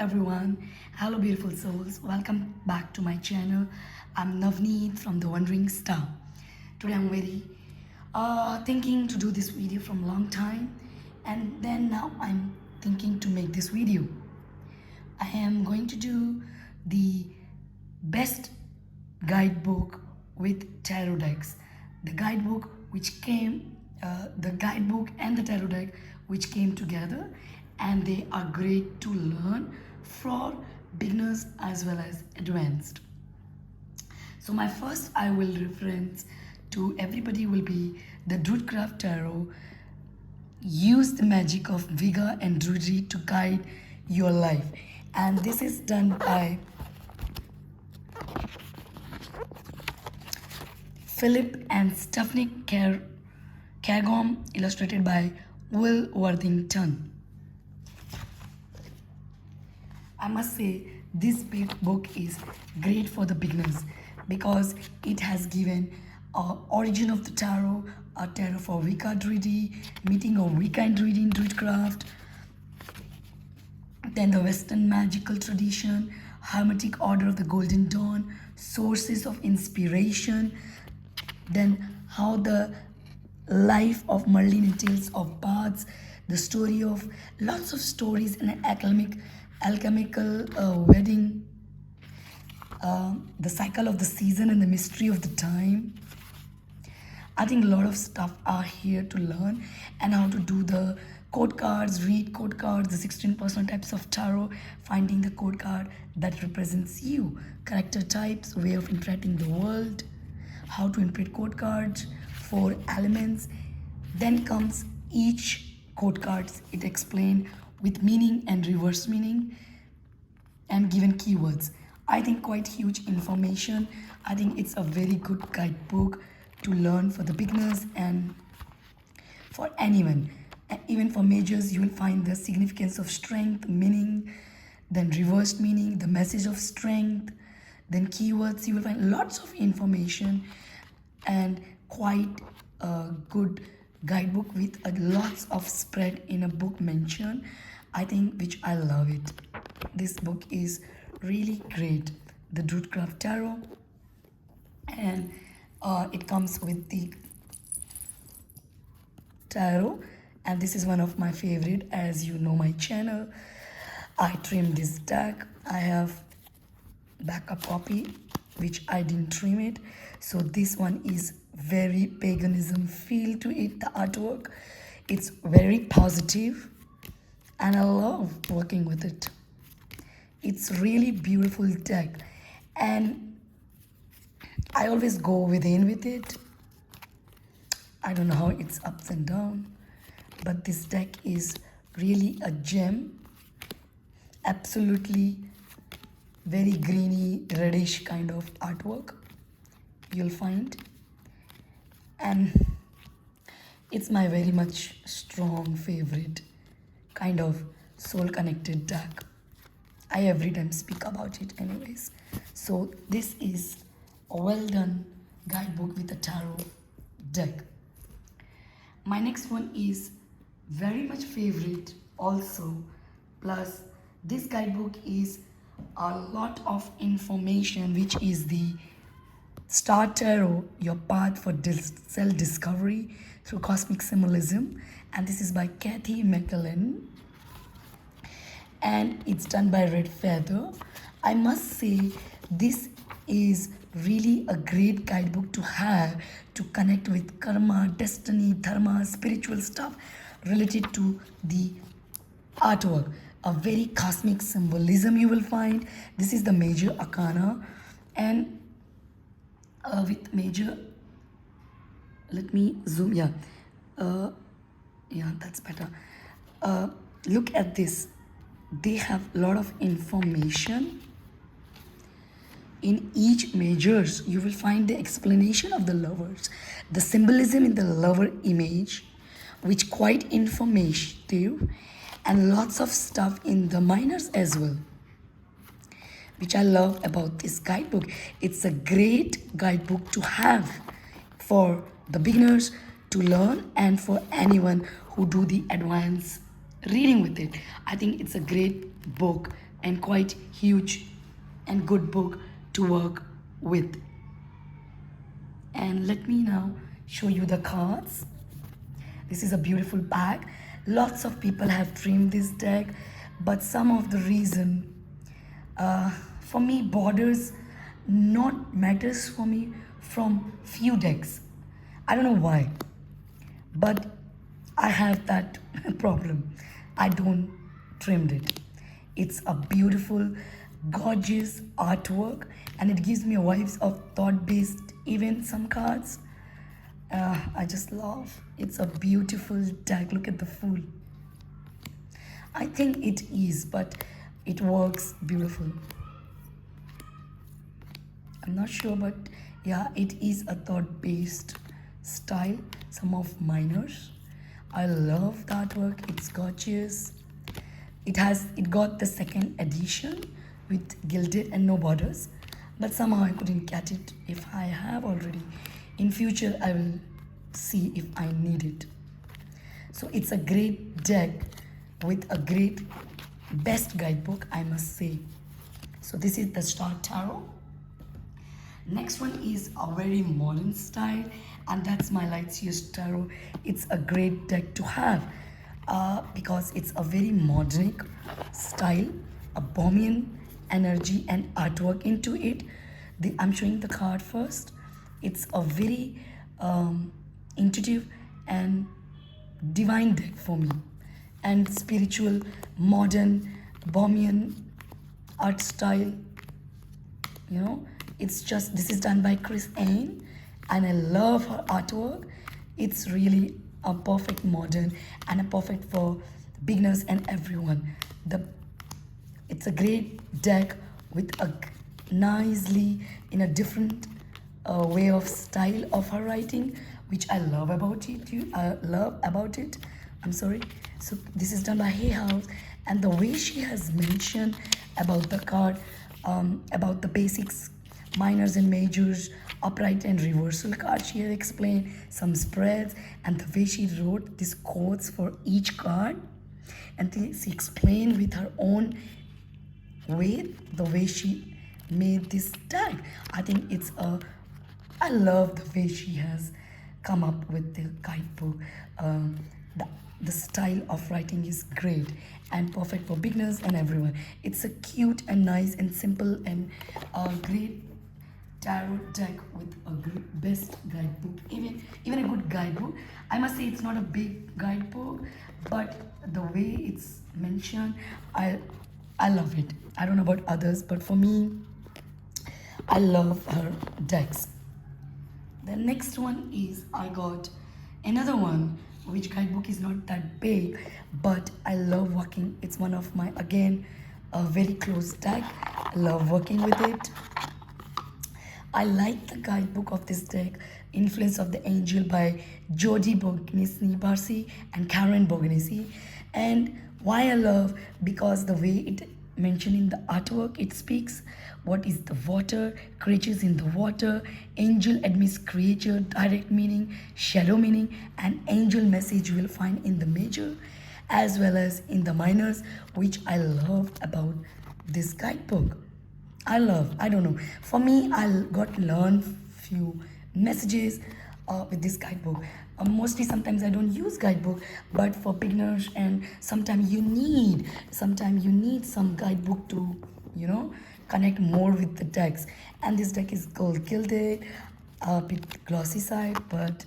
everyone. Hello beautiful souls. Welcome back to my channel. I'm Navneet from The Wandering Star. Today I'm very thinking to do this video from a long time, and then now I'm thinking to make this video. I am going to do the best guidebook with tarot decks. The guidebook which came, the guidebook and the tarot deck which came together, and they are great to learn for beginners as well as advanced. So my first I will reference to everybody will be the Dudecraft Tarot. Use the magic of vigor and druidry to guide your life, and this is done by Philip and Stephanie Cargom, illustrated by Will Worthington. I must say this big book is great for the beginners because it has given origin of the tarot, a tarot for Wicca druidry, meeting of Wicca and druid in Druidcraft, then the Western magical tradition, Hermetic Order of the Golden Dawn, sources of inspiration, then how the life of Merlin and Tales of Bards, the story of lots of stories in an alchemical wedding, the cycle of the season and the mystery of the time. I think a lot of stuff are here to learn, and how to do the code cards, read code cards, the 16 personal types of tarot, finding the code card that represents you, character types, way of interpreting the world, how to interpret code cards, 4 elements. Then comes each code cards, it explained with meaning and reverse meaning and given keywords. I think quite huge information. I think it's a very good guidebook to learn for the beginners and for anyone. Even for majors, you will find the significance of strength, meaning, then reversed meaning, the message of strength, then keywords. You will find lots of information and quite a good guidebook with lots of spread in a book mention. I think which I love it. This book is really great, the Dudecraft Tarot, and it comes with the tarot, and this is one of my favorite. As you know my channel, I trimmed this deck. I have backup copy which I didn't trim it, so this one is very paganism feel to it. The artwork, it's very positive and I love working with it. It's really beautiful deck, and I always go within with it. I don't know how it's ups and down, but this deck is really a gem. Absolutely very greeny reddish kind of artwork you'll find, and it's my very much strong favorite kind of soul connected deck. I every time speak about it anyways. So this is a well done guidebook with a tarot deck. My next one is very much favorite also, plus this guidebook is a lot of information, which is the Star Tarot, Your Path for Self-Discovery Through Cosmic Symbolism, and this is by Kathy McClellan, and it's done by Red Feather. I must say this is really a great guidebook to have to connect with karma, destiny, dharma, spiritual stuff related to the artwork. A very cosmic symbolism you will find. This is the major arcana, and with major, let me zoom, yeah, that's better. Look at this, they have a lot of information. In each majors you will find the explanation of the lovers, the symbolism in the lover image, which quite informative, and lots of stuff in the minors as well, which I love about this guidebook. It's a great guidebook to have for the beginners to learn, and for anyone who do the advanced reading with it. I think it's a great book and quite huge and good book to work with. And let me now show you the cards. This is a beautiful pack. Lots of people have dreamed this deck, but some of the reason for me borders not matters for me from few decks. I don't know why, but I have that problem. I don't trimmed it. It's a beautiful, gorgeous artwork, and it gives me vibes of thought-based, even some cards. I just love. It's a beautiful deck. Look at the fool. I think it is, but it works beautiful. I'm not sure, but yeah, it is a thought-based style. Some of minors. I love the artwork. It's gorgeous. It got the second edition with gilded and no borders, but somehow I couldn't get it. If I have already, in future I will see if I need it. So it's a great deck with a great best guidebook, I must say. So this is the Star Tarot. Next one is a very modern style, and that's my Lightyear's Tarot. It's a great deck to have because it's a very modern style, a Bohemian energy and artwork into it. I'm showing the card first. It's a very intuitive and divine deck for me, and spiritual, modern, Bohemian art style. You know, it's just, this is done by Chris Ain, and I love her artwork. It's really a perfect modern and a perfect for beginners and everyone. It's a great deck with a nicely in a different way of style of her writing, which I love about it. I'm sorry. So this is done by Hay House, and the way she has mentioned about the card, about the basics, minors and majors, upright and reversal card, she has explained some spreads, and the way she wrote these quotes for each card, and she explained with her own way the way she made this deck. I think I love the way she has come up with the guidebook. The style of writing is great and perfect for beginners and everyone. It's a cute and nice and simple and great tarot deck with a great best guidebook, even a good guidebook. I must say it's not a big guidebook, but the way it's mentioned, I love it. I don't know about others, but for me, I love her decks. The next one is, I got another one, which guidebook is not that big, but I love working. It's one of my, again, a very close deck. I love working with it. I like the guidebook of this deck, Influence of the Angel by Jodie Borgnesi and Karen Borgnesi. And why I love, because the way it mentioned in the artwork, it speaks what is the water, creatures in the water, angel admits creature, direct meaning, shadow meaning, and angel message you will find in the major as well as in the minors, which I love about this guidebook. I don't know, for me, I got learn few messages with this guidebook. Mostly sometimes I don't use guidebook, but for beginners, and sometimes you need some guidebook to, connect more with the decks. And this deck is gold gilded, a bit glossy side, but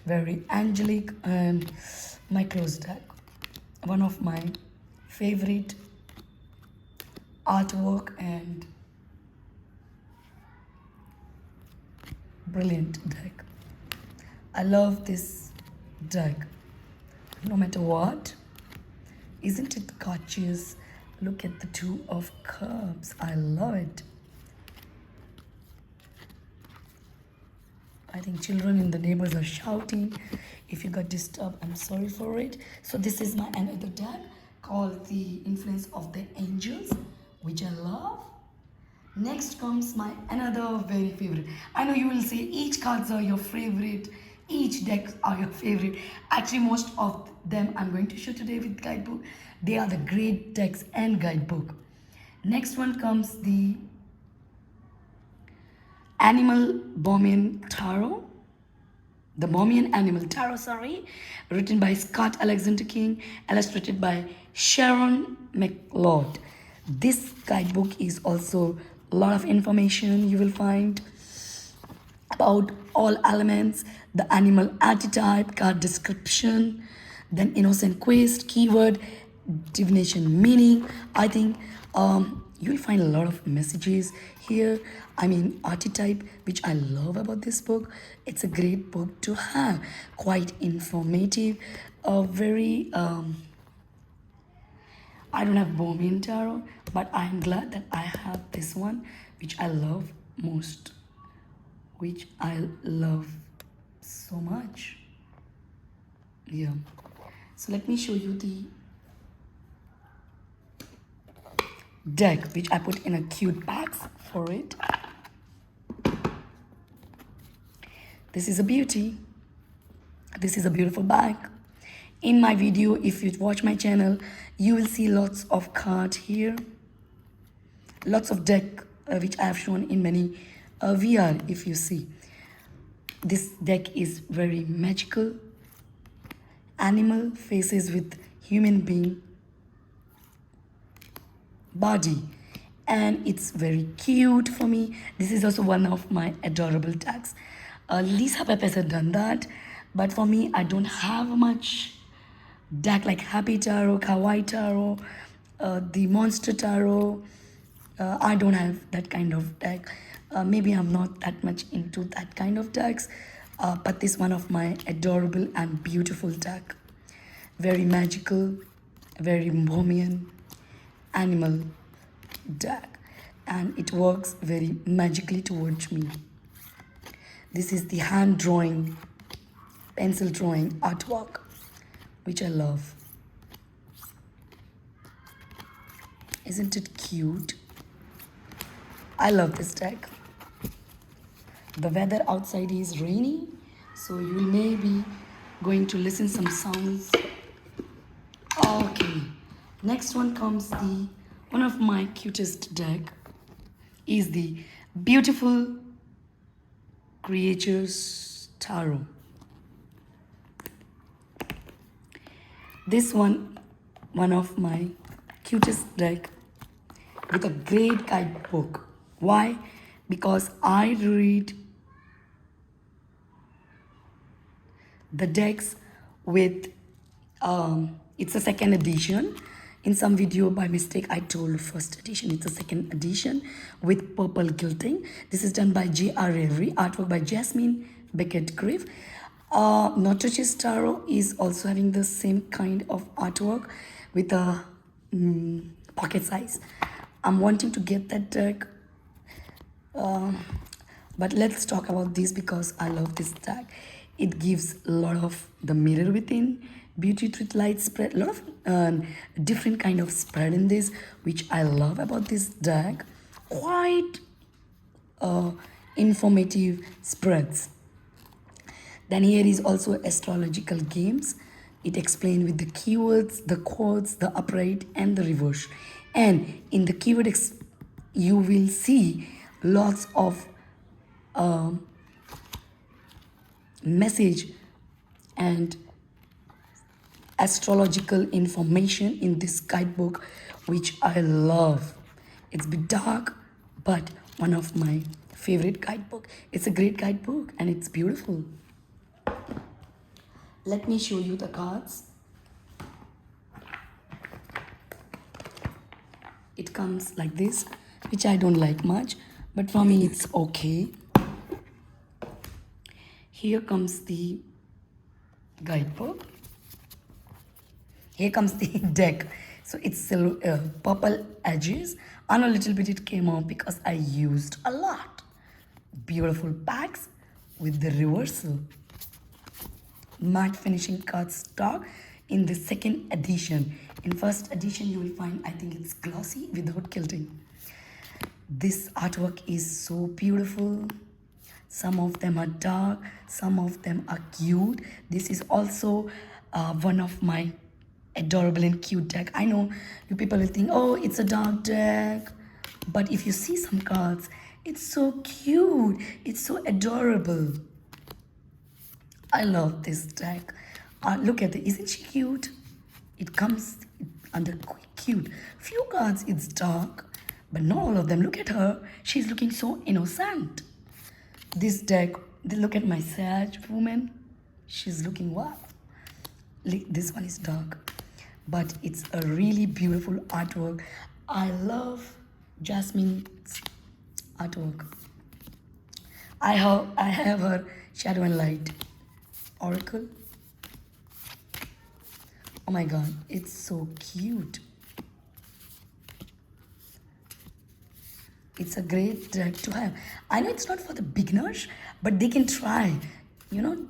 very angelic, and my close deck. One of my favorite artwork and brilliant deck. I love this deck no matter what. Isn't it gorgeous? Look at the Two of Cups. I love it. I think children in the neighbors are shouting. If you got disturbed, I'm sorry for it. So this is my another deck called The Influence of the Angels, which I love. Next comes my another very favorite. I know you will say each cards are your favorite, each decks are your favorite. Actually, most of them I'm going to show today with guidebook. They are the great decks and guidebook. Next one comes the Animal Bohemian Tarot. The Bohemian Animal Tarot, sorry, written by Scott Alexander King, illustrated by Sharon McLeod. This guidebook is also a lot of information you will find about all elements, the animal archetype, card description, then innocent quest, keyword, divination meaning. I think you'll find a lot of messages here. I mean, archetype, which I love about this book. It's a great book to have, quite informative, very I don't have Bohemian Tarot, but I'm glad that I have this one, which I love most, which I love so much. Yeah. So let me show you the deck, which I put in a cute box for it. This is a beauty. This is a beautiful bag. In my video, if you watch my channel, you will see lots of cards here. Lots of deck, which I have shown in many VR, if you see. This deck is very magical. Animal faces with human being body, and it's very cute for me. This is also one of my adorable decks. Lisa Pepes had done that, but for me, I don't have much deck like Happy Tarot, Kawaii Tarot, the Monster Tarot. I don't have that kind of deck. Maybe I'm not that much into that kind of decks, but this one of my adorable and beautiful deck. Very magical, very Bohemian animal deck, and it works very magically towards me. This is the hand drawing, pencil drawing artwork, which I love. Isn't it cute? I love this deck. The weather outside is rainy, so you may be going to listen some sounds. Okay, next one comes the one of my cutest deck is the Beautiful Creatures Tarot. This one of my cutest deck with a great guidebook. Why? Because I read the decks with it's a second edition. In some video by mistake I told first edition. It's a second edition with purple gilding. This is done by J.R. Avery, artwork by Jasmine Beckett Griff. Notorious Taro is also having the same kind of artwork with a pocket size. I'm wanting to get that deck, but let's talk about this because I love this deck. It gives a lot of the mirror within, beauty with light spread, a lot of different kind of spread in this, which I love about this deck. Quite informative spreads. Then here is also Astrological Games. It explained with the keywords, the quotes, the upright and the reverse. And in the keyword you will see lots of message and astrological information in this guidebook, which I love. It's a bit dark, but one of my favorite guidebook. It's a great guidebook and it's beautiful. Let me show you the cards. It comes like this, which I don't like much, but for me it's okay. Here comes the guidebook. Here comes the deck. So it's purple edges. I know a little bit it came out because I used a lot. Beautiful packs with the reversal. Matte finishing cardstock in the second edition. In first edition you will find, I think it's glossy without gilding. This artwork is so beautiful. Some of them are dark, some of them are cute. This is also one of my adorable and cute deck. I know you people will think, oh, it's a dark deck, but if you see some cards, it's so cute, it's so adorable. I love this deck. Look at it, isn't she cute? It comes under cute. Few cards it's dark, but not all of them. Look at her, she's looking so innocent. This deck, look at my Sag woman, she's looking wow. This one is dark, but it's a really beautiful artwork. I love Jasmine's artwork. I have her Shadow and Light Oracle. Oh my god, it's so cute. It's a great deck to have. I know it's not for the beginners, but they can try. You know,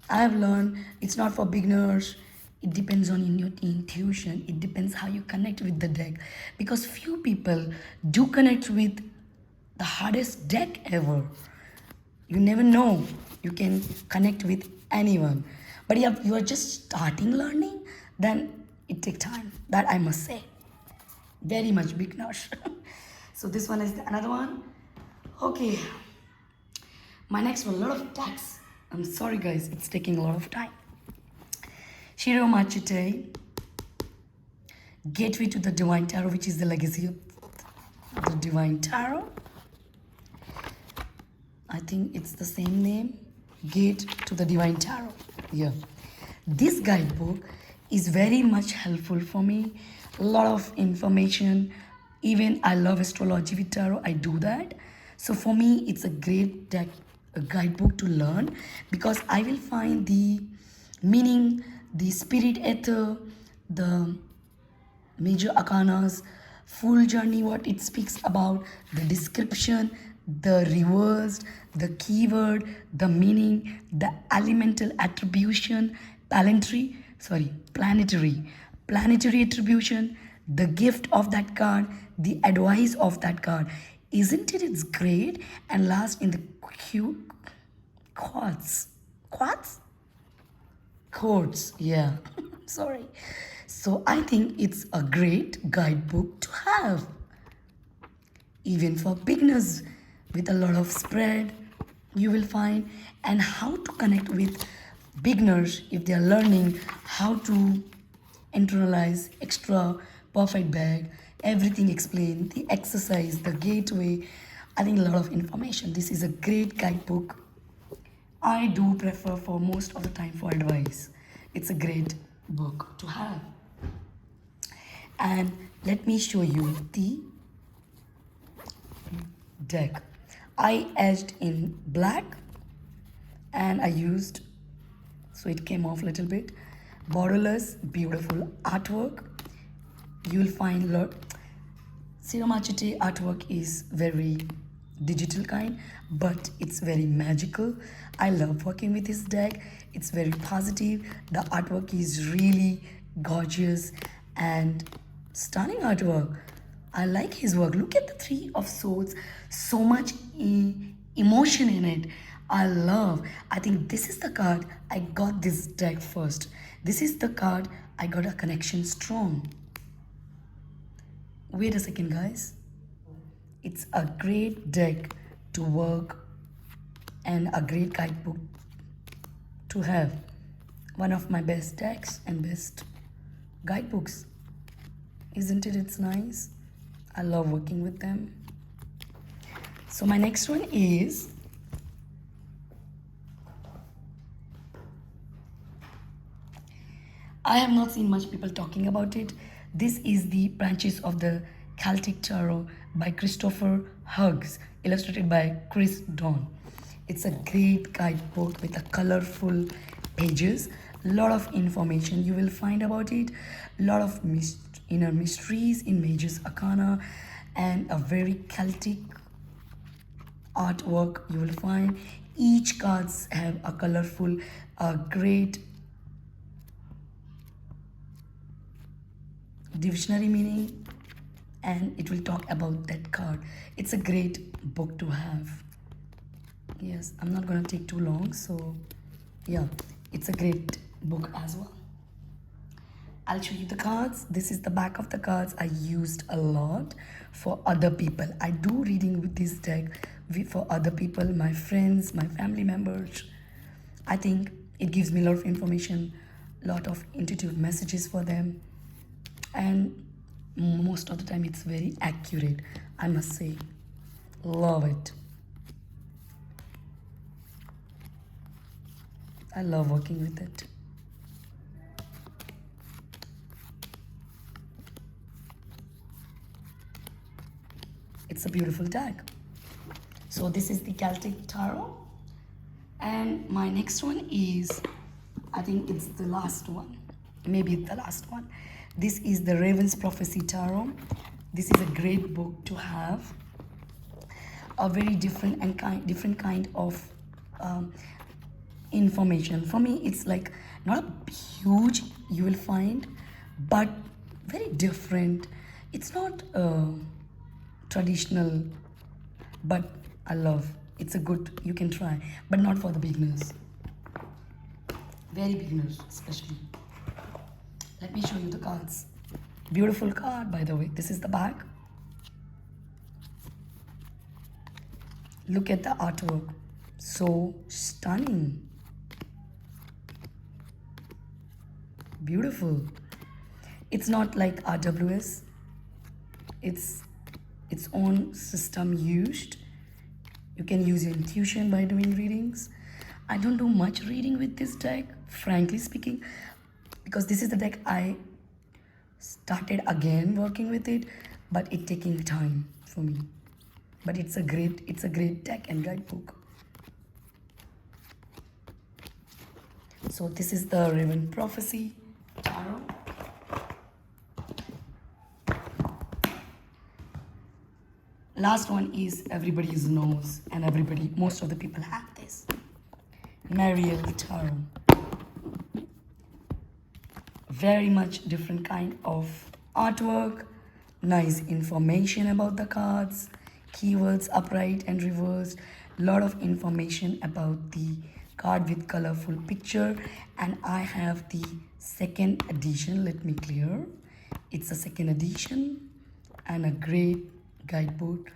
I have learned it's not for beginners. It depends on your intuition. It depends how you connect with the deck. Because few people do connect with the hardest deck ever. You never know. You can connect with anyone. But if you are just starting learning, then it takes time. That I must say. Very much beginners. So this one is another one. Okay. My next one, a lot of decks. I'm sorry guys, it's taking a lot of time. Shiro Machite, Gateway to the Divine Tarot, which is the legacy of the Divine Tarot. I think it's the same name, Gate to the Divine Tarot. Yeah. This guidebook is very much helpful for me. A lot of information. Even I love astrology with tarot, I do that. So for me, it's a great deck, a guidebook to learn, because I will find the meaning, the spirit ether, the major arcanas, full journey, what it speaks about, the description, the reversed, the keyword, the meaning, the elemental attribution, planetary attribution, the gift of that card, the advice of that card. Isn't it? It's great. And last in the Chords, yeah. Sorry. So I think it's a great guidebook to have. Even for beginners with a lot of spread, you will find, and how to connect with beginners if they are learning how to internalize extra perfect bag, everything explained, the exercise, the gateway. I think a lot of information. This is a great guidebook. I do prefer for most of the time for advice. It's a great book to have. And let me show you the deck. I edged in black and I used, so it came off a little bit, borderless, beautiful artwork. You'll find lot. Siromachite artwork is very digital kind, but it's very magical. I love working with this deck. It's very positive. The artwork is really gorgeous and stunning artwork. I like his work. Look at the Three of Swords. So much emotion in it. I think this is the card I got this deck first. This is the card I got a connection strong. Wait a second, guys. It's a great deck to work and a great guidebook to have. One of my best decks and best guidebooks. Isn't it? It's nice. I love working with them. So my next one is I have not seen much people talking about it. This is the Branches of the Celtic Tarot by Christopher Hughes, illustrated by Chris Dawn. It's a great guidebook with a colorful pages, lot of information you will find about it, lot of inner mysteries in Mage's Arcana, and a very Celtic artwork you will find. Each cards have a colorful, great dictionary meaning, and it will talk about that card. It's a great book to have. Yes, I'm not gonna take too long, so yeah, it's a great book as well. I'll show you the cards. This is the back of the cards I used a lot for other people. I do reading with this deck for other people, my friends, my family members. I think it gives me a lot of information, lot of intuitive messages for them, and most of the time it's very accurate, I must say. Love it. I love working with it. It's a beautiful deck. So this is the Celtic Tarot. And my next one is, I think it's the last one. Maybe the last one. This is the Raven's Prophecy Tarot. This is a great book to have. A very different kind of information. For me, it's like not a huge you will find, but very different. It's not traditional, but I love. It's a good, you can try, but not for the beginners. Very beginners, especially. Let me show you the cards. Beautiful card, by the way. This is the back. Look at the artwork. So stunning. Beautiful. It's not like RWS. It's its own system used. You can use your intuition by doing readings. I don't do much reading with this deck, frankly speaking, because this is the deck I started again working with it, but it's taking time for me. But it's a great deck and guidebook. So this is the Raven Prophecy Tarot. Last one is everybody's knows, and most of the people have this. Mariel Taro. Very much different kind of artwork, nice information about the cards, keywords upright and reversed, lot of information about the card with colorful picture. And I have the second edition. Let me clear. It's a second edition and a great guidebook,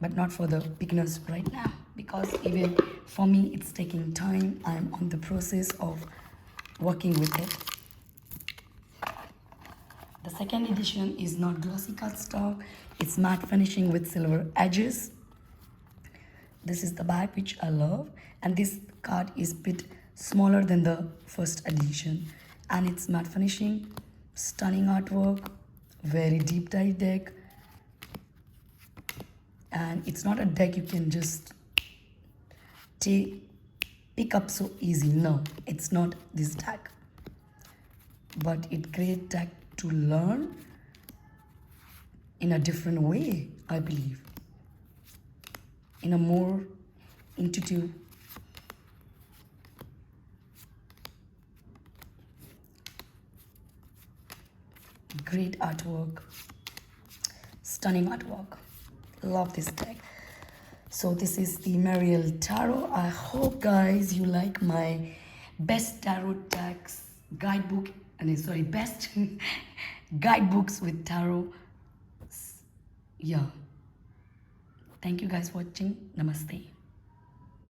but not for the beginners right now, because even for me it's taking time. I'm on the process of working with it. The second edition is not glossy cardstock, it's matte finishing with silver edges. This is the back, which I love, and this card is a bit smaller than the first edition, and it's matte finishing, stunning artwork, very deep dive deck. And it's not a deck you can just pick up so easy. No, it's not this deck, but it's great deck to learn in a different way, I believe, in a more intuitive. Great artwork, stunning artwork. Love this deck. So this is the Mariel Tarot. I hope, guys, you like my best tarot decks guidebook, best guidebooks with tarot. Yeah. Thank you guys for watching. Namaste.